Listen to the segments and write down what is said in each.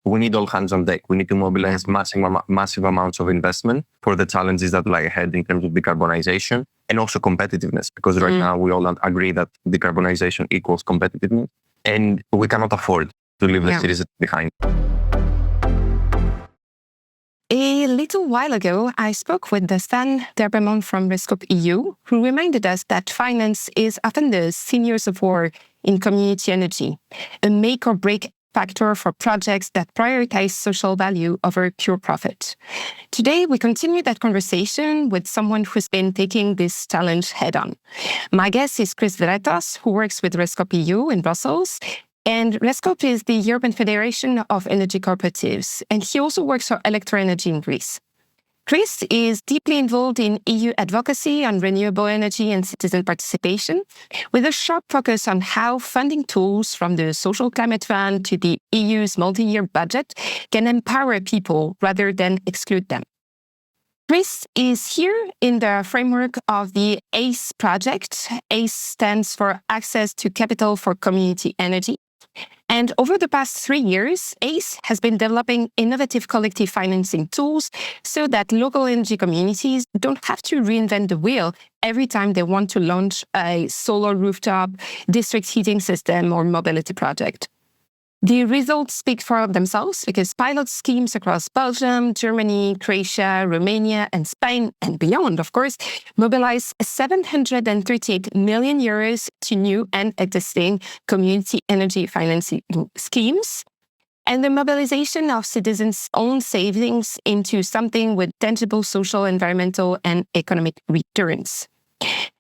we need all hands on deck. We need to mobilize massive amounts of investment for the challenges that lie ahead in terms of decarbonization and also competitiveness, because right now we all agree that decarbonization equals competitiveness, and we cannot afford to leave the citizens behind. A little while ago, I spoke with Stan Derberman from REScoop.eu, who reminded us that finance is often the sinews of war in community energy, a make or break factor for projects that prioritize social value over pure profit. Today, we continue that conversation with someone who's been taking this challenge head on. My guest is Chris Vrettos, who works with REScoop.eu in Brussels. And REScoop is the European Federation of Energy Cooperatives, and he also works for Electra Energy in Greece. Chris is deeply involved in EU advocacy on renewable energy and citizen participation, with a sharp focus on how funding tools from the Social Climate Fund to the EU's multi-year budget can empower people rather than exclude them. Chris is here in the framework of the ACE project. ACE stands for Access to Capital for Community Energy. And over the past 3 years, ACE has been developing innovative collective financing tools so that local energy communities don't have to reinvent the wheel every time they want to launch a solar rooftop, district heating system, or mobility project. The results speak for themselves because pilot schemes across Belgium, Germany, Croatia, Romania, and Spain, and beyond, of course, mobilize 738 million euros to new and existing community energy financing schemes. And the mobilization of citizens' own savings into something with tangible social, environmental, and economic returns.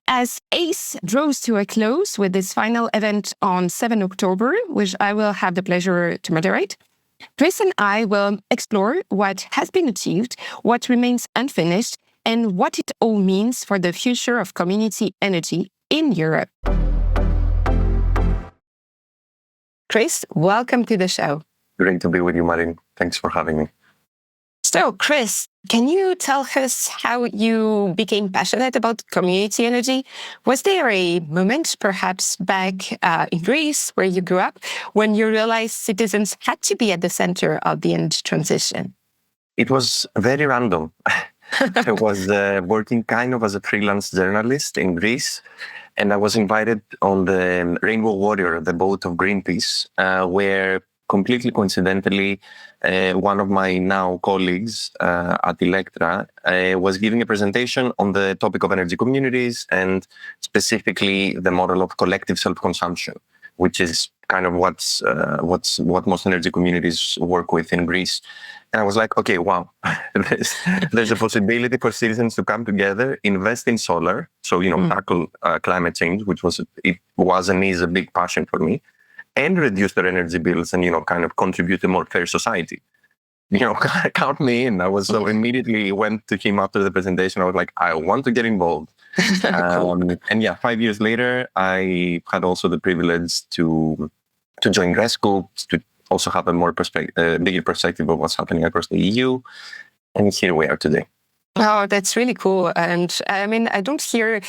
As ACE draws to a close with this final event on 7 October, which I will have the pleasure to moderate, Chris and I will explore what has been achieved, what remains unfinished, and what it all means for the future of community energy in Europe. Chris, welcome to the show. Great to be with you, Marin. Thanks for having me. So, Chris, can you tell us how you became passionate about community energy? Was there a moment, perhaps back in Greece, where you grew up, when you realized citizens had to be at the center of the energy transition? It was very random. I was working kind of as a freelance journalist in Greece, and I was invited on the Rainbow Warrior, the boat of Greenpeace, where completely coincidentally, one of my now colleagues at Electra was giving a presentation on the topic of energy communities and specifically the model of collective self-consumption, which is kind of what most energy communities work with in Greece. And I was like, okay, wow, there's a possibility for citizens to come together, invest in solar, so tackle climate change, which was and is a big passion for me, and reduce their energy bills and, kind of contribute to a more fair society. Count me in. I was so immediately went to him after the presentation. I was like, I want to get involved. Cool. And 5 years later, I had also the privilege to join REScoop, to also have a more bigger perspective of what's happening across the EU. And here we are today. Oh, that's really cool. And I mean, I don't hear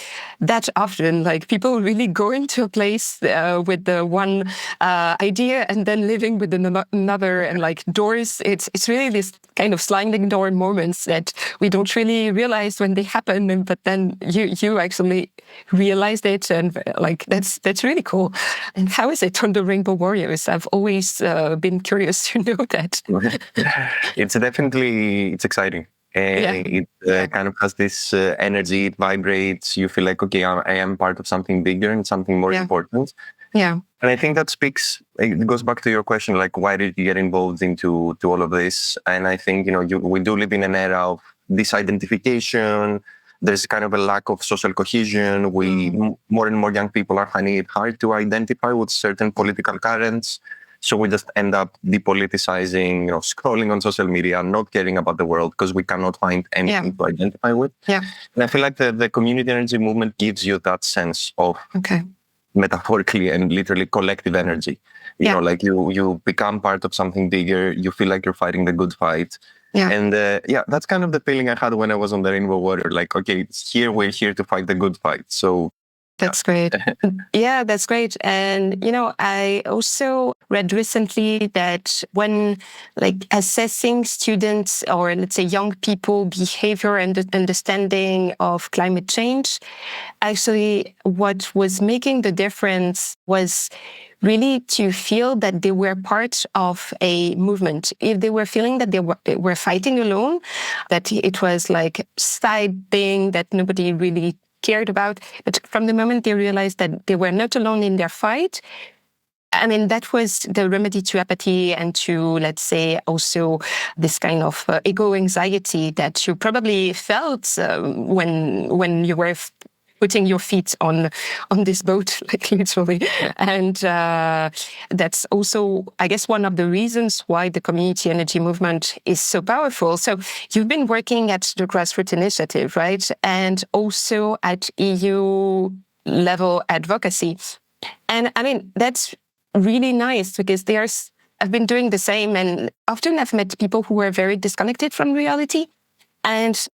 that often, like people really go into a place with the one idea and then living with another, and like doors. It's really this kind of sliding door moments that we don't really realize when they happen. But then you actually realized it, and like that's really cool. And how is it on the Rainbow Warriors? I've always been curious to know that. It's exciting. It kind of has this energy, it vibrates, you feel like, okay, I am part of something bigger and something more important. Yeah. And I think it goes back to your question, like, why did you get involved into all of this? And I think, we do live in an era of disidentification. There's kind of a lack of social cohesion. More and more young people are finding it hard to identify with certain political currents. So we just end up depoliticizing, scrolling on social media, not caring about the world because we cannot find anything to identify with. Yeah. And I feel like the community energy movement gives you that sense of metaphorically and literally collective energy. You know, like you become part of something bigger. You feel like you're fighting the good fight. Yeah. And that's kind of the feeling I had when I was on the Rainbow Warrior. Like, okay, we're here to fight the good fight. So That's great. Yeah, that's great. And, I also read recently that when assessing students or let's say young people behavior and understanding of climate change, actually what was making the difference was really to feel that they were part of a movement. If they were feeling that they were fighting alone, that it was like side thing that nobody really cared about. But from the moment they realized that they were not alone in their fight, that was the remedy to apathy and to, let's say, also this kind of ego anxiety that you probably felt when you were putting your feet on this boat, like literally. And that's also, I guess, one of the reasons why the community energy movement is so powerful. So you've been working at the Grassroots Initiative, right? And also at EU level advocacy. And that's really nice because I've been doing the same, and often I've met people who were very disconnected from reality. And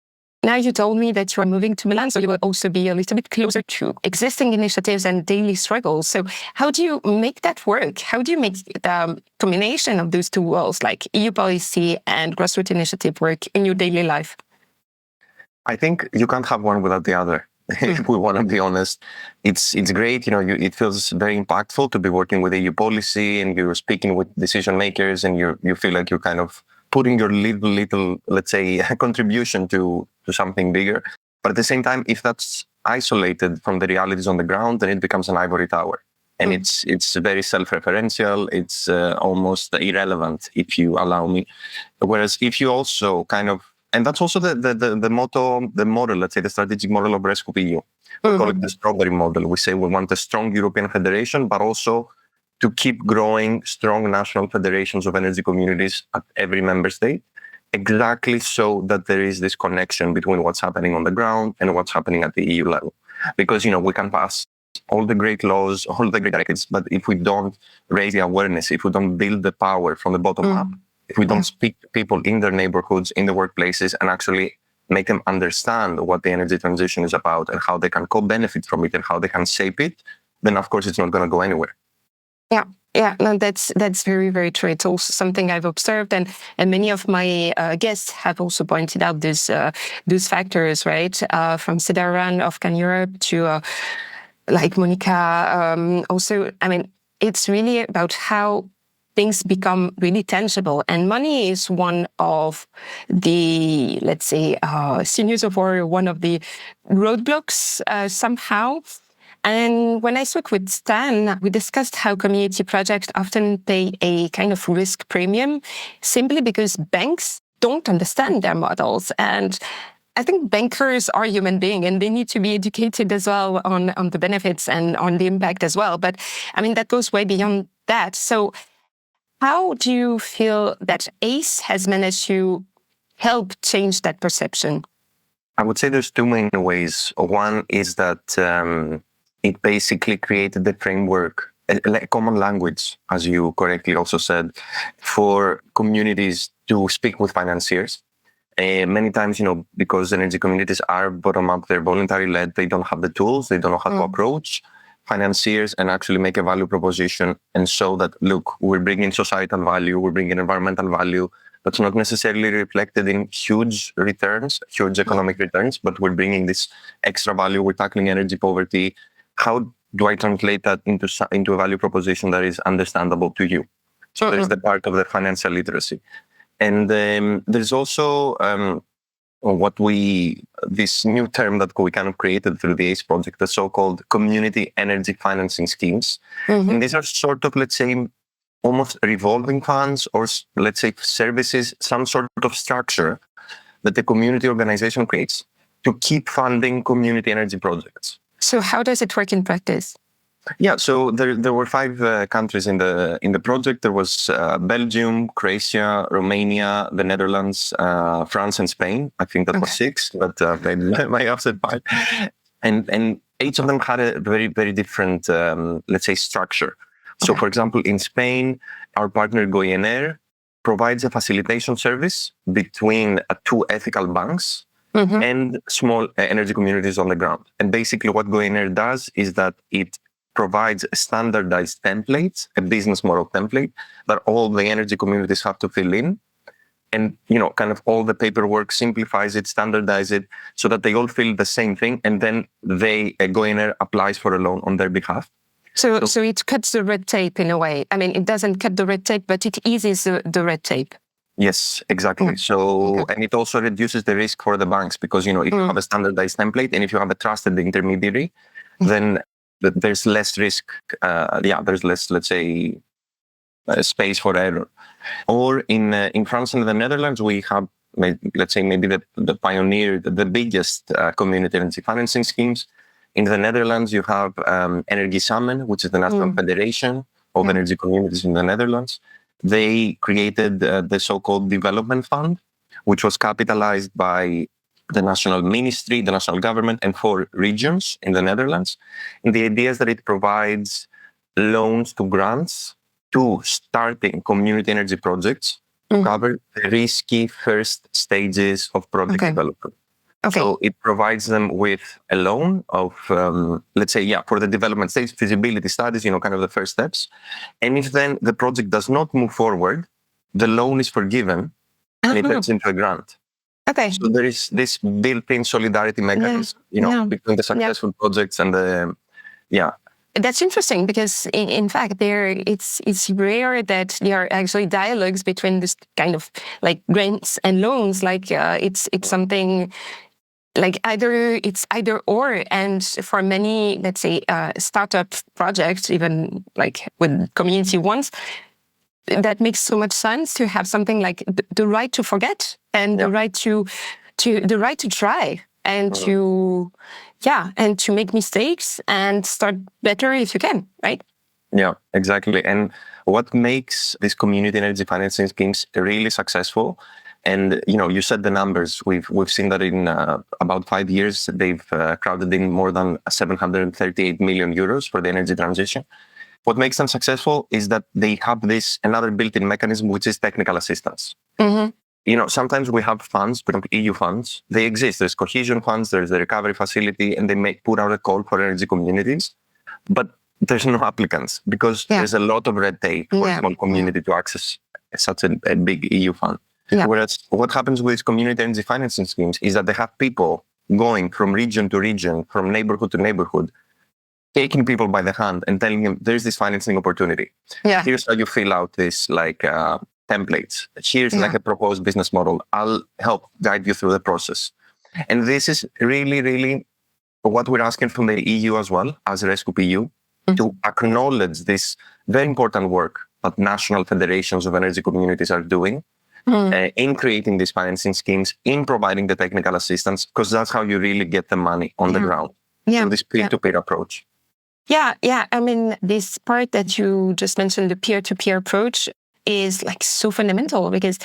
now you told me that you are moving to Milan, so you will also be a little bit closer to existing initiatives and daily struggles. So how do you make that work? How do you make the combination of those two worlds, like EU policy and grassroots initiative work in your daily life? I think you can't have one without the other. If we want to be honest, it's great. It feels very impactful to be working with EU policy, and you're speaking with decision makers, and you feel like you're kind of putting your little, let's say, contribution to something bigger. But at the same time, if that's isolated from the realities on the ground, then it becomes an ivory tower. And it's very self-referential. It's almost irrelevant, if you allow me. Whereas if you also kind of, and that's also the model, let's say, the strategic model of REScoop.eu. We call it the strawberry model. We say we want a strong European federation, but also to keep growing strong national federations of energy communities at every member state, exactly so that there is this connection between what's happening on the ground and what's happening at the EU level. Because, we can pass all the great laws, all the great directives, but if we don't raise the awareness, if we don't build the power from the bottom up, if we don't speak to people in their neighborhoods, in the workplaces, and actually make them understand what the energy transition is about and how they can co-benefit from it and how they can shape it, then of course it's not going to go anywhere. Yeah, no, that's very, very true. It's also something I've observed, and many of my guests have also pointed out those factors, right? From Sidaran of Can Europe to like Monica. Also, it's really about how things become really tangible, and money is one of the, let's say, sinews of war, one of the roadblocks somehow. And when I spoke with Stan, we discussed how community projects often pay a kind of risk premium simply because banks don't understand their models. And I think bankers are human beings and they need to be educated as well on the benefits and on the impact as well. But that goes way beyond that. So how do you feel that ACE has managed to help change that perception? I would say there's two main ways. One is that it basically created the framework, a common language, as you correctly also said, for communities to speak with financiers. Many times, because energy communities are bottom-up, they're voluntarily-led, they don't have the tools, they don't know how to approach financiers and actually make a value proposition and show that, look, we're bringing societal value, we're bringing environmental value, that's not necessarily reflected in huge returns, huge economic returns, but we're bringing this extra value, we're tackling energy poverty. How do I translate that into a value proposition that is understandable to you? So there's the part of the financial literacy. And there's also this new term that we kind of created through the ACE project, the so-called community energy financing schemes. And these are sort of, let's say, almost revolving funds or, let's say, services, some sort of structure that the community organization creates to keep funding community energy projects. So how does it work in practice? Yeah, so there were 5 countries in the project. There was Belgium, Croatia, Romania, the Netherlands, France, and Spain. I think that was 6, but my offset part. And each of them had a very, very different, let's say, structure. So, for example, in Spain, our partner Goyener provides a facilitation service between 2 ethical banks and small energy communities on the ground. And basically what GoEner does is that it provides a standardized template, a business model template that all the energy communities have to fill in. And, kind of all the paperwork, simplifies it, standardize it so that they all fill the same thing. And then GoEner applies for a loan on their behalf. So it cuts the red tape in a way. I mean, it doesn't cut the red tape, but it eases the red tape. Yes, exactly. So, and it also reduces the risk for the banks because, if you have a standardized template and if you have a trusted intermediary, then there's less risk. There's less, let's say, space for error. Or in France and the Netherlands, we have, let's say, maybe the pioneer, the biggest community energy financing schemes. In the Netherlands, you have Energie Samen, which is the National Federation of Energy Communities in the Netherlands. They created the so-called development fund, which was capitalized by the national ministry, the national government, and 4 regions in the Netherlands. And the idea is that it provides loans to grants to starting community energy projects to cover the risky first stages of project development. Okay. So it provides them with a loan of, let's say, for the development stage, feasibility studies, kind of the first steps. And if then the project does not move forward, the loan is forgiven and it turns into a grant. Okay. So there is this built-in solidarity mechanism, between the successful projects and the, That's interesting because, in fact, it's rare that there are actually dialogues between this kind of like grants and loans. Like it's something like it's either or. And for many, let's say, startup projects, even like with community ones, that makes so much sense to have something like the right to forget and the right to try and to make mistakes and start better if you can, right? Yeah, exactly. And what makes these community energy financing schemes really successful, and you said the numbers. We've seen that in about 5 years, they've crowded in more than 738 million euros for the energy transition. What makes them successful is that they have another built-in mechanism, which is technical assistance. Sometimes we have funds, for example, EU funds. They exist. There's cohesion funds, there's the recovery facility, and they may put out a call for energy communities. But there's no applicants because there's a lot of red tape for a small community to access such a big EU fund. Whereas what happens with community energy financing schemes is that they have people going from region to region, from neighborhood to neighborhood, taking people by the hand and telling them there's this financing opportunity. Here's how you fill out this templates. Here's like a proposed business model. I'll help guide you through the process. And this is really, really what we're asking from the EU as well, as REScoop.eu, to acknowledge this very important work that national federations of energy communities are doing in creating these financing schemes, in providing the technical assistance, because that's how you really get the money on the ground. So this peer-to-peer approach. Yeah. I mean, this part that you just mentioned, the peer-to-peer approach, is like so fundamental because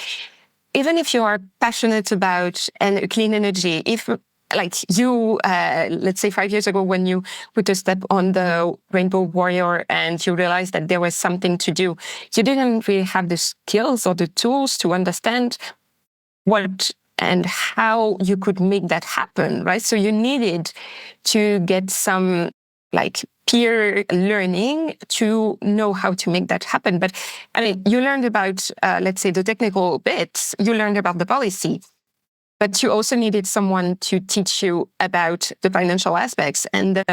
even if you are passionate about clean energy, if like you, let's say 5 years ago when you put a step on the Rainbow Warrior and you realized that there was something to do, you didn't really have the skills or the tools to understand what and how you could make that happen, right? So you needed to get some like peer learning to know how to make that happen. But I mean, you learned about, let's say, the technical bits, you learned about the policy, but you also needed someone to teach you about the financial aspects and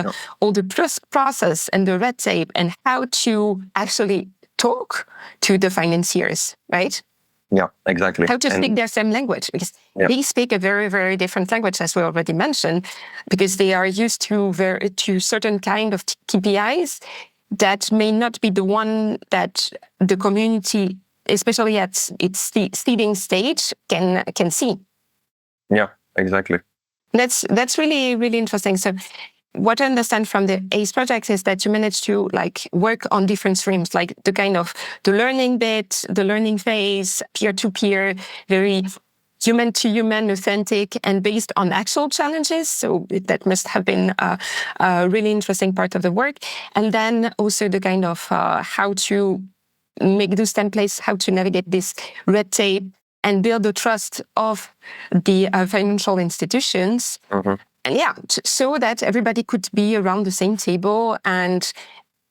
all the process and the red tape and how to actually talk to the financiers, right? Yeah, exactly. How to speak their same language, because they speak a very, very different language, as we already mentioned, because they are used to certain kind of KPIs that may not be the one that the community, especially at its seeding stage, can see. Yeah, exactly. That's really, really interesting. So what I understand from the ACE project is that you managed to like work on different streams, like the kind of the learning bit, the learning phase, peer-to-peer, very human-to-human, authentic, and based on actual challenges. So that must have been a really interesting part of the work. And then also the kind of how to make those templates, how to navigate this red tape, and build the trust of the financial institutions. And so that everybody could be around the same table and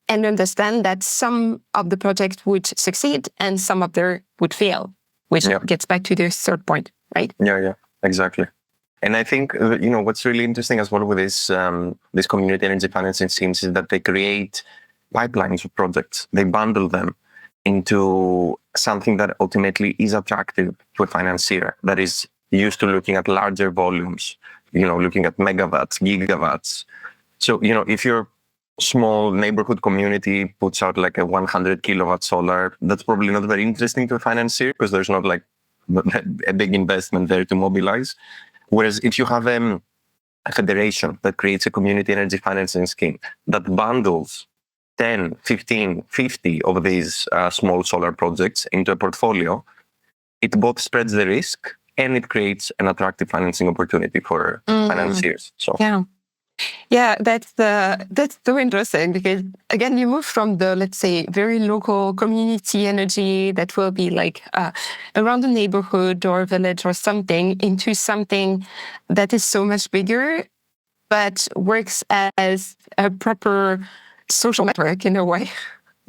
understand that some of the projects would succeed and some of them would fail, which gets back to the third point, right? Yeah, exactly. And I think, what's really interesting as well with this community energy financing schemes is that they create pipelines of projects. They bundle them into something that ultimately is attractive to a financier that is used to looking at larger volumes, looking at megawatts, gigawatts. So, if your small neighborhood community puts out like a 100 kilowatt solar, that's probably not very interesting to a financier because there's not like a big investment there to mobilize. Whereas if you have a federation that creates a community energy financing scheme that bundles 10, 15, 50 of these small solar projects into a portfolio, it both spreads the risk and it creates an attractive financing opportunity for financiers. So yeah, that's so interesting because again, you move from the, let's say, very local community energy that will be like around the neighborhood or village or something into something that is so much bigger, but works as a proper social network in a way.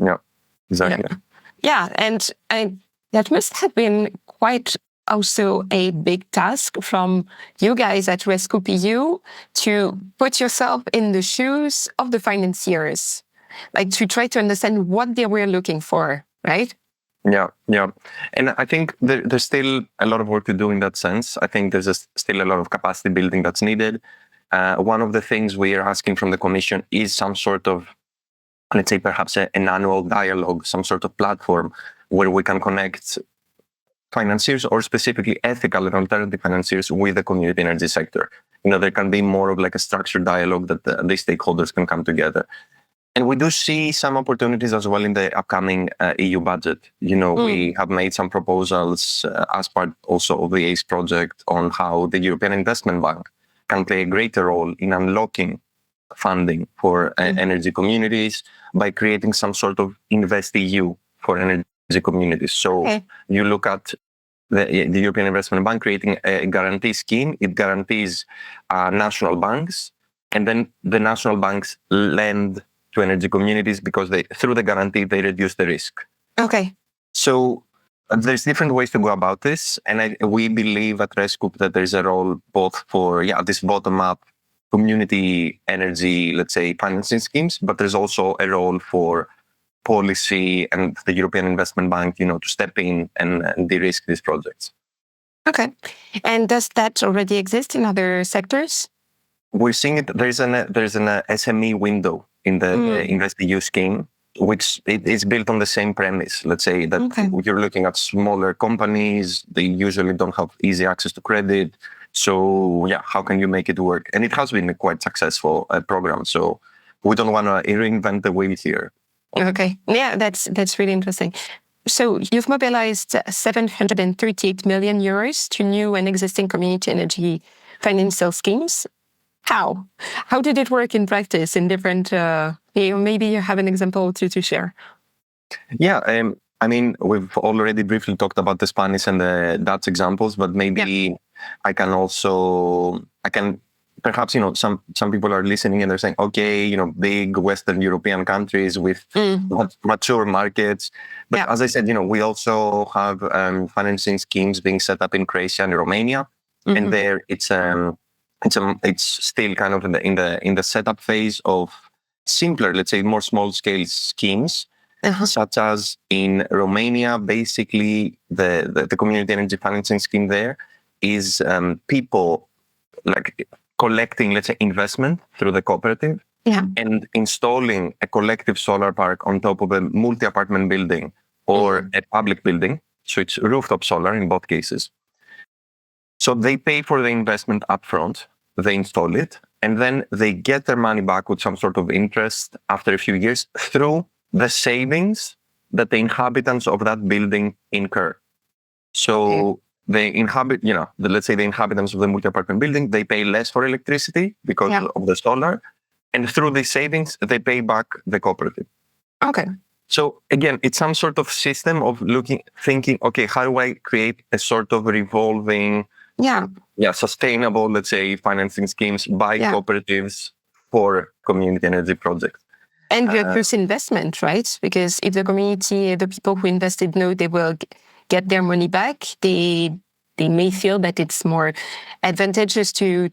Yeah, exactly. Yeah, and that must have been quite also a big task from you guys at REScoop.eu to put yourself in the shoes of the financiers, like to try to understand what they were looking for, right? Yeah. And I think there's still a lot of work to do in that sense. I think there's still a lot of capacity building that's needed. One of the things we are asking from the Commission is some sort of, let's say, perhaps an annual dialogue, some sort of platform where we can connect financiers or specifically ethical and alternative financiers with the community energy sector. There can be more of like a structured dialogue that the stakeholders can come together. And we do see some opportunities as well in the upcoming EU budget. We have made some proposals as part also of the ACE project on how the European Investment Bank can play a greater role in unlocking funding for energy communities by creating some sort of InvestEU for energy communities. So you look at the European Investment Bank creating a guarantee scheme. It guarantees national banks, and then the national banks lend to energy communities because through the guarantee, they reduce the risk. Okay. So there's different ways to go about this. And we believe at REScoop that there's a role both for this bottom-up community energy, let's say, financing schemes, but there's also a role for policy and the European Investment Bank, to step in and de-risk these projects. Okay. And does that already exist in other sectors? We're seeing it. There's an SME window in the InvestEU scheme, which is built on the same premise. Let's say that you're looking at smaller companies. They usually don't have easy access to credit. So how can you make it work? And it has been a quite successful program. So we don't want to reinvent the wheel here. Okay. Yeah, that's really interesting. So you've mobilized 738 million euros to new and existing community energy financial schemes. How? How did it work in practice in different, maybe you have an example to share? Yeah, I mean, we've already briefly talked about the Spanish and the Dutch examples, but maybe I can perhaps, some people are listening and they're saying, okay, big Western European countries with mature markets. But as I said, we also have financing schemes being set up in Croatia and Romania. And there it's still kind of in the setup phase of simpler, let's say, more small scale schemes, such as in Romania. Basically, the community energy financing scheme there is people like collecting, let's say, investment through the cooperative and installing a collective solar park on top of a multi-apartment building or a public building. So it's rooftop solar in both cases. So they pay for the investment upfront, they install it, and then they get their money back with some sort of interest after a few years through the savings that the inhabitants of that building incur. So they inhabit, let's say the inhabitants of the multi-apartment building, they pay less for electricity because of the solar. And through these savings, they pay back the cooperative. Okay. So again, it's some sort of system of thinking, okay, how do I create a sort of revolving, sustainable, let's say, financing schemes by cooperatives for community energy projects. And plus investment, right? Because if the community, the people who invested know they will get their money back, they may feel that it's more advantageous to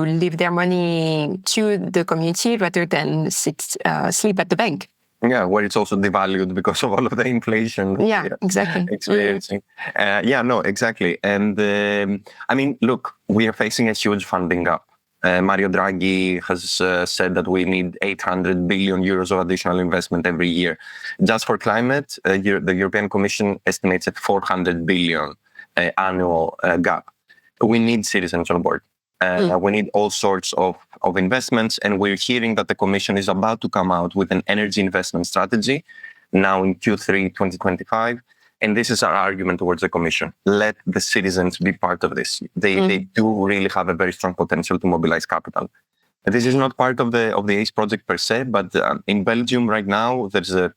leave their money to the community rather than sleep at the bank. Yeah, where it's also devalued because of all of the inflation. Yeah, exactly. Experiencing. Exactly. And I mean, look, we are facing a huge funding gap. Mario Draghi has said that we need 800 billion euros of additional investment every year. Just for climate, the European Commission estimates at 400 billion annual gap. We need citizens on board. We need all sorts of investments. And we're hearing that the Commission is about to come out with an energy investment strategy now in Q3 2025. And this is our argument towards the Commission. Let the citizens be part of this. They do really have a very strong potential to mobilize capital. This is not part of the ACE project per se, but in Belgium right now, there's a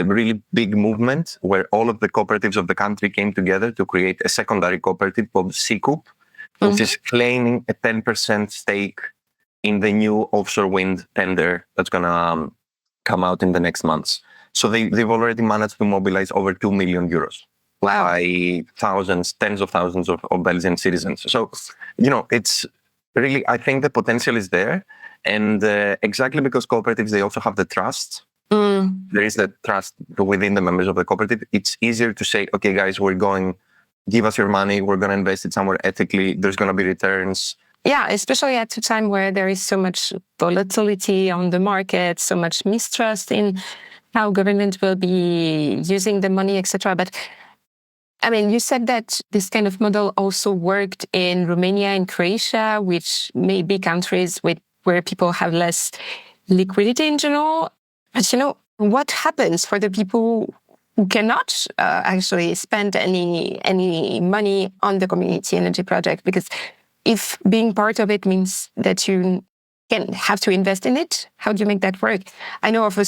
really big movement where all of the cooperatives of the country came together to create a secondary cooperative called REScoop, which is claiming a 10% stake in the new offshore wind tender that's going to come out in the next months. So they've already managed to mobilize over 2 million euros by tens of thousands of Belgian citizens. So, it's really, I think the potential is there. And exactly because cooperatives, they also have the trust. There is that trust within the members of the cooperative. It's easier to say, okay, guys, give us your money. We're going to invest it somewhere ethically. There's going to be returns. Yeah, especially at a time where there is so much volatility on the market, so much mistrust in how government will be using the money, etc. But I mean, you said that this kind of model also worked in Romania and Croatia, which may be countries where people have less liquidity in general. But what happens for the people who cannot actually spend any money on the community energy project? Because if being part of it means that you can have to invest in it, how do you make that work? I know of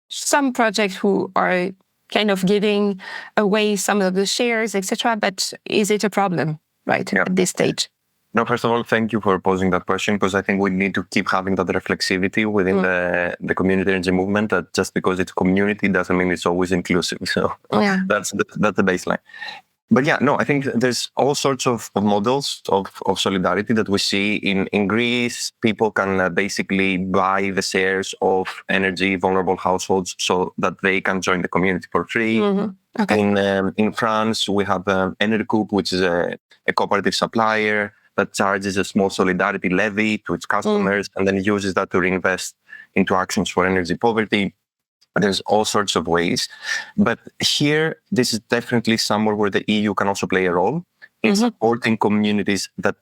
some projects who are kind of giving away some of the shares, etc. But is it a problem, right, at this stage? No, first of all, thank you for posing that question, because I think we need to keep having that reflexivity within the community energy movement, that just because it's community doesn't mean it's always inclusive. So that's the baseline. But I think there's all sorts of models of solidarity that we see in Greece. People can basically buy the shares of energy vulnerable households so that they can join the community for free. Okay. In France, we have REScoop, which is a cooperative supplier that charges a small solidarity levy to its customers and then uses that to reinvest into actions for energy poverty. There's all sorts of ways. But here, this is definitely somewhere where the EU can also play a role in supporting communities that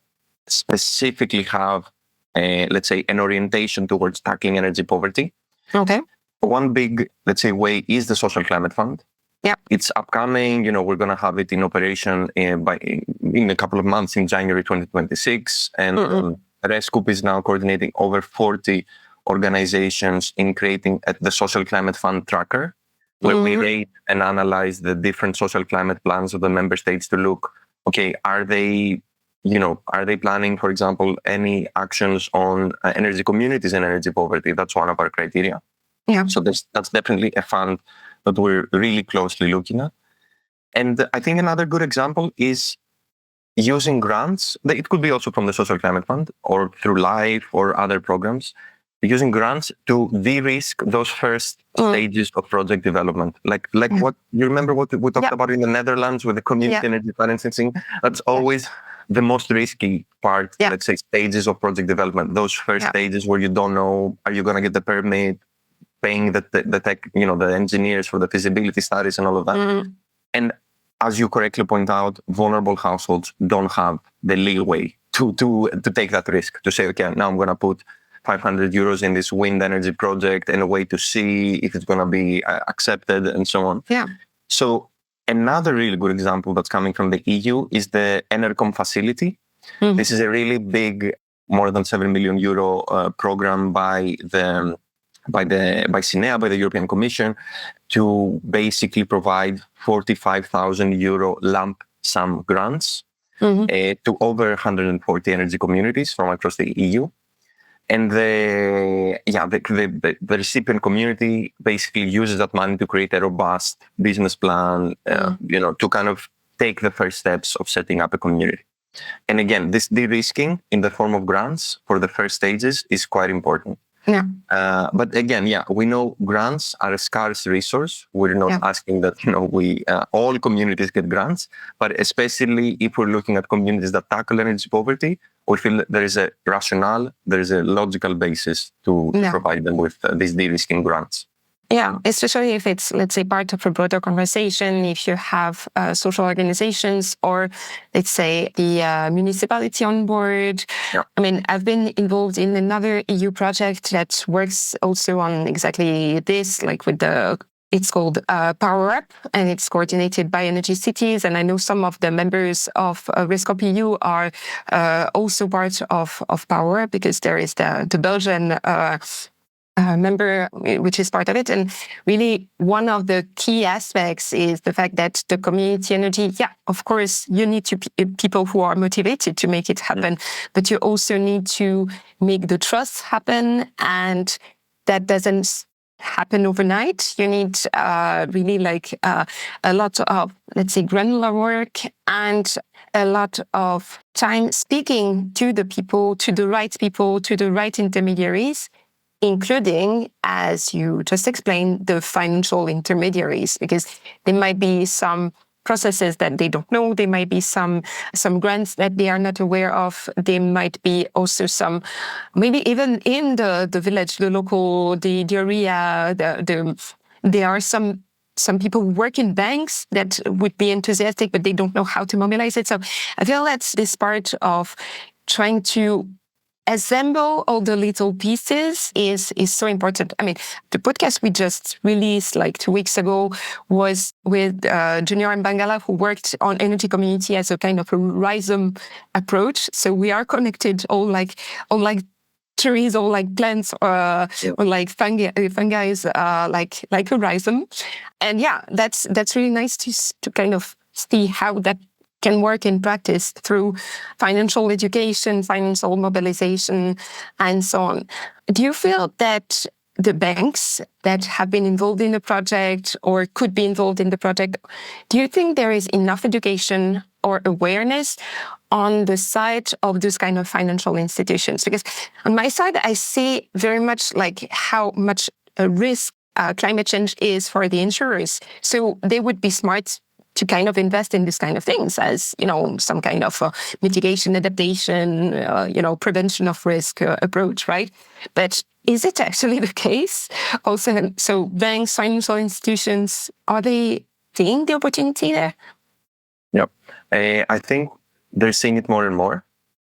specifically have, let's say, an orientation towards tackling energy poverty. Okay. One big, let's say, way is the Social Climate Fund. Yeah. It's upcoming. We're going to have it in operation in a couple of months in January 2026. And REScoop is now coordinating over 40 organizations in creating the Social Climate Fund tracker, where we rate and analyze the different social climate plans of the member states to look, okay, are they planning, for example, any actions on energy communities and energy poverty? That's one of our criteria. Yeah. So that's definitely a fund that we're really closely looking at. And I think another good example is using grants. It could be also from the Social Climate Fund or through LIFE or other programs, using grants to de-risk those first stages of project development. Like what you remember what we talked about in the Netherlands with the community energy financing? That's always the most risky part, let's say, stages of project development. Those first stages where you don't know, are you going to get the permit, paying the tech, the engineers for the feasibility studies and all of that. And as you correctly point out, vulnerable households don't have the leeway to take that risk, to say, okay, now I'm going to put 500 euros in this wind energy project and a way to see if it's going to be accepted and so on. Yeah. So another really good example that's coming from the EU is the Enercom facility. This is a really big, more than 7 million euro program by the by CINEA, by the European Commission, to basically provide 45,000 euro lump sum grants to over 140 energy communities from across the EU. And the recipient community basically uses that money to create a robust business plan, to kind of take the first steps of setting up a community. And again, this de-risking in the form of grants for the first stages is quite important. Yeah. But again, we know grants are a scarce resource. We're not asking that, all communities get grants, but especially if we're looking at communities that tackle energy poverty, we feel that there is a rationale, there is a logical basis to provide them with these de-risking grants. Yeah, especially if it's, let's say, part of a broader conversation, if you have social organizations or, let's say, the municipality on board. Yeah. I mean, I've been involved in another EU project that works also on exactly this, like with it's called Power Up, and it's coordinated by Energy Cities. And I know some of the members of REScoop.eu are also part of Power Up, because there is the Belgian member, which is part of it. And really, one of the key aspects is the fact that the community energy, of course, you need people who are motivated to make it happen, but you also need to make the trust happen. And that doesn't happen overnight. You need really a lot of, let's say, granular work and a lot of time speaking to the people, to the right intermediaries, including, as you just explained, the financial intermediaries, because there might be some processes that they don't know. There might be some grants that they are not aware of. There might be also some, maybe even in the village, the local, the area, there are some people who work in banks that would be enthusiastic, but they don't know how to mobilize it. So I feel that this part of trying to assemble all the little pieces is so important. I mean, the podcast we just released like 2 weeks ago was with Junior and Bangala, who worked on energy community as a kind of a rhizome approach. So we are connected all like trees, or like plants, or like fungi is like a rhizome. And that's really nice to kind of see how that can work in practice through financial education, financial mobilization, and so on. Do you feel that the banks that have been involved in the project or could be involved in the project, do you think there is enough education or awareness on the side of those kind of financial institutions? Because on my side, I see very much like how much a risk climate change is for the insurers. So they would be smart to kind of invest in this kind of things as, some kind of mitigation, adaptation, prevention of risk approach, right? But is it actually the case? Also, so banks, financial institutions, are they seeing the opportunity there? Yep. I think they're seeing it more and more.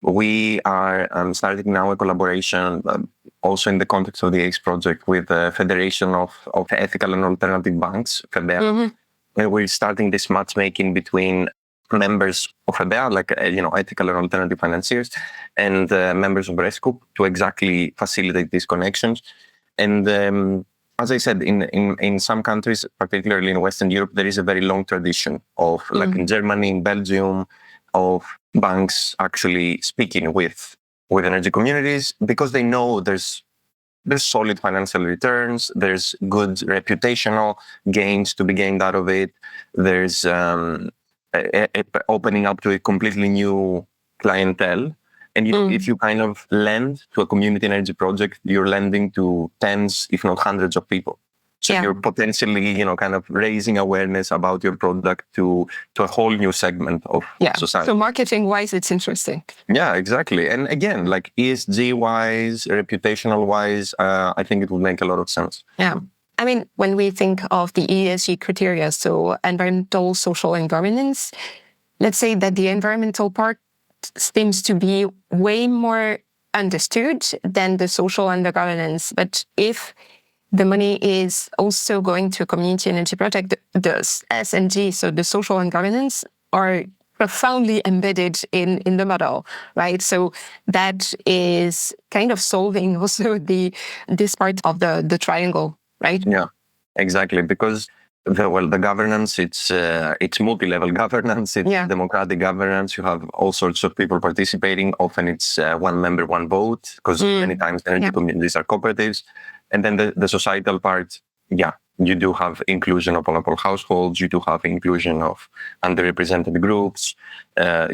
We are starting now a collaboration, also in the context of the ACCE project, with the Federation of Ethical and Alternative Banks, FEBEA. Mm-hmm. We're starting this matchmaking between members of FEBEA, like ethical and alternative financiers, and members of REScoop to exactly facilitate these connections. And as I said, in some countries, particularly in Western Europe, there is a very long tradition of, like in Germany, in Belgium, of banks actually speaking with energy communities, because they know there's solid financial returns, there's good reputational gains to be gained out of it, there's opening up to a completely new clientele. And if you kind of lend to a community energy project, you're lending to tens, if not hundreds of people. So you're potentially, kind of raising awareness about your product to a whole new segment of society. So marketing-wise, it's interesting. Yeah, exactly. And again, like ESG-wise, reputational-wise, I think it would make a lot of sense. Yeah. I mean, when we think of the ESG criteria, so environmental, social, and governance, let's say that the environmental part seems to be way more understood than the social and the governance. But if the money is also going to a community energy project, the S and G, so the social and governance, are profoundly embedded in the model, right? So that is kind of solving also this part of the triangle, right? Yeah, exactly. Because the governance, it's multi-level governance, it's democratic governance. You have all sorts of people participating. Often it's one member, one vote, because many times energy communities are cooperatives. And then the societal part, you do have inclusion of vulnerable households. You do have inclusion of underrepresented groups.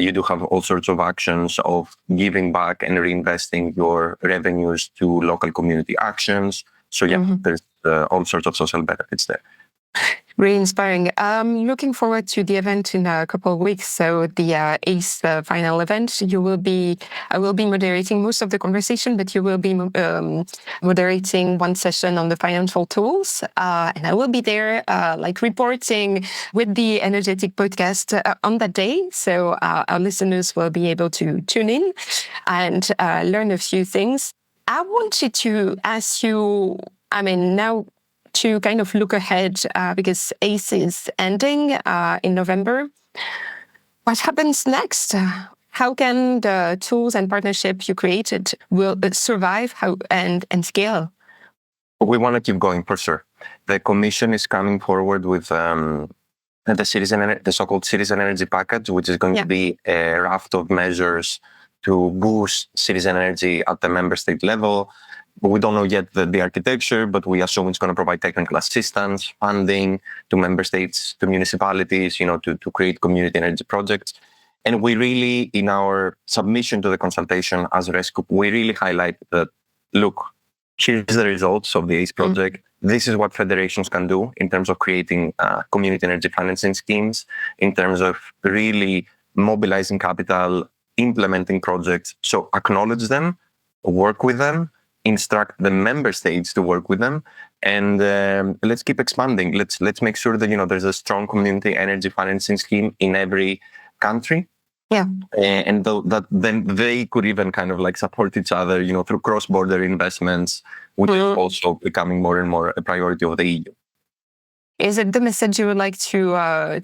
You do have all sorts of actions of giving back and reinvesting your revenues to local community actions. So there's all sorts of social benefits there. Really inspiring. Looking forward to the event in a couple of weeks. So the ACE final event, I will be moderating most of the conversation, but you will be moderating one session on the financial tools. And I will be there, reporting with the Energetic podcast on that day. So our listeners will be able to tune in and learn a few things. I wanted to ask you, now to kind of look ahead because ACE is ending in November. What happens next? How can the tools and partnerships you created will survive and scale? We want to keep going for sure. The Commission is coming forward with the so-called citizen energy package, which is going to be a raft of measures to boost citizen energy at the member state level. We don't know yet the architecture, but we assume it's going to provide technical assistance, funding to member states, to municipalities, to create community energy projects. And we really, in our submission to the consultation as REScoop, we really highlight that, look, here's the results of the ACE project. This is what federations can do in terms of creating community energy financing schemes, in terms of really mobilizing capital, implementing projects. So acknowledge them, work with them, instruct the member states to work with them, and let's keep expanding. Let's make sure that there's a strong community energy financing scheme in every country. And that then they could even kind of support each other, through cross-border investments, which is also becoming more and more a priority of the EU. Is it the message you would like to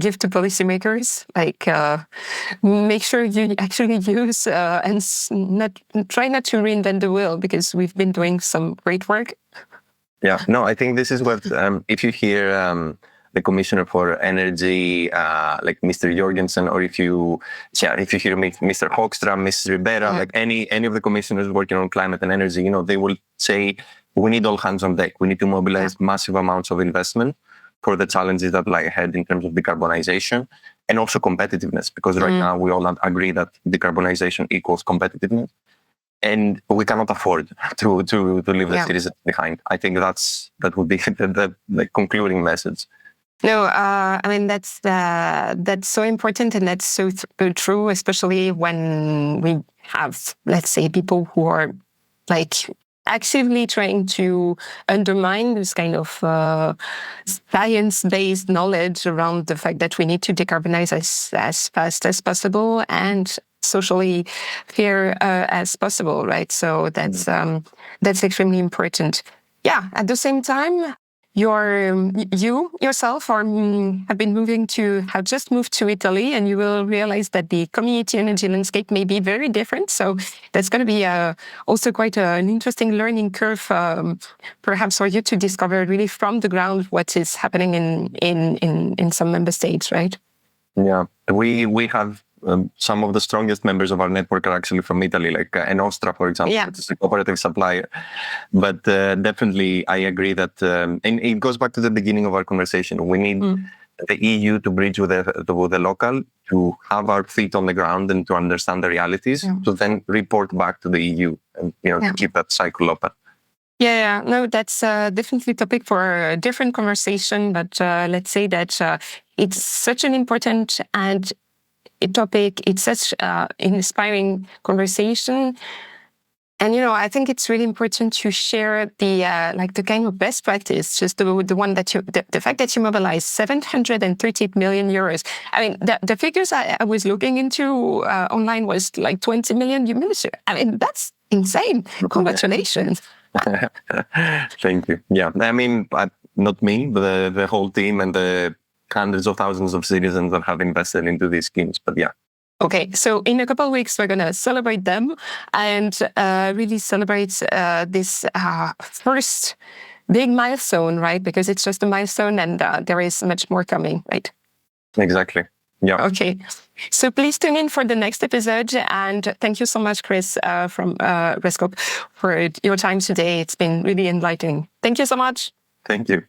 give to policymakers? Make sure you actually use and try not to reinvent the wheel, because we've been doing some great work. Yeah, no, I think this is what if you hear the Commissioner for Energy, like Mr. Jorgensen, or if you hear Mr. Hoekstrom, Ms. Ribera, any of the commissioners working on climate and energy, they will say, we need all hands on deck. We need to mobilize massive amounts of investment for the challenges that lie ahead in terms of decarbonization and also competitiveness, because right now we all agree that decarbonization equals competitiveness, and we cannot afford to leave the citizens behind. I think that would be the concluding message. No, that's so important, and that's so true, especially when we have, let's say, people who are actively trying to undermine this kind of science-based knowledge around the fact that we need to decarbonize as fast as possible and socially fair as possible, right? So that's extremely important. Yeah, at the same time, you yourself have just moved to Italy, and you will realize that the community energy landscape may be very different. So that's going to be also quite an interesting learning curve, perhaps for you to discover really from the ground what is happening in some member states, right? Yeah, we have some of the strongest members of our network are actually from Italy, like Enostra, for example, which is a cooperative supplier. But definitely, I agree that, and it goes back to the beginning of our conversation. We need the EU to bridge with the local, to have our feet on the ground and to understand the realities, to then report back to the EU and to keep that cycle open. Yeah, no, that's definitely a topic for a different conversation. But let's say that it's such an important and topic. It's such an inspiring conversation. And, I think it's really important to share the kind of best practice, just the one that the fact that you mobilized 730 million euros. I mean, the figures I was looking into online was 20 million. That's insane. Congratulations. Thank you. Yeah, I mean, not me, but the whole team and the hundreds of thousands of citizens that have invested into these schemes. But yeah. Okay, so in a couple of weeks, we're going to celebrate them and really celebrate this first big milestone, right? Because it's just a milestone and there is much more coming, right? Exactly. Yeah. Okay. So please tune in for the next episode. And thank you so much, Chris, from REScoop, for your time today. It's been really enlightening. Thank you so much. Thank you.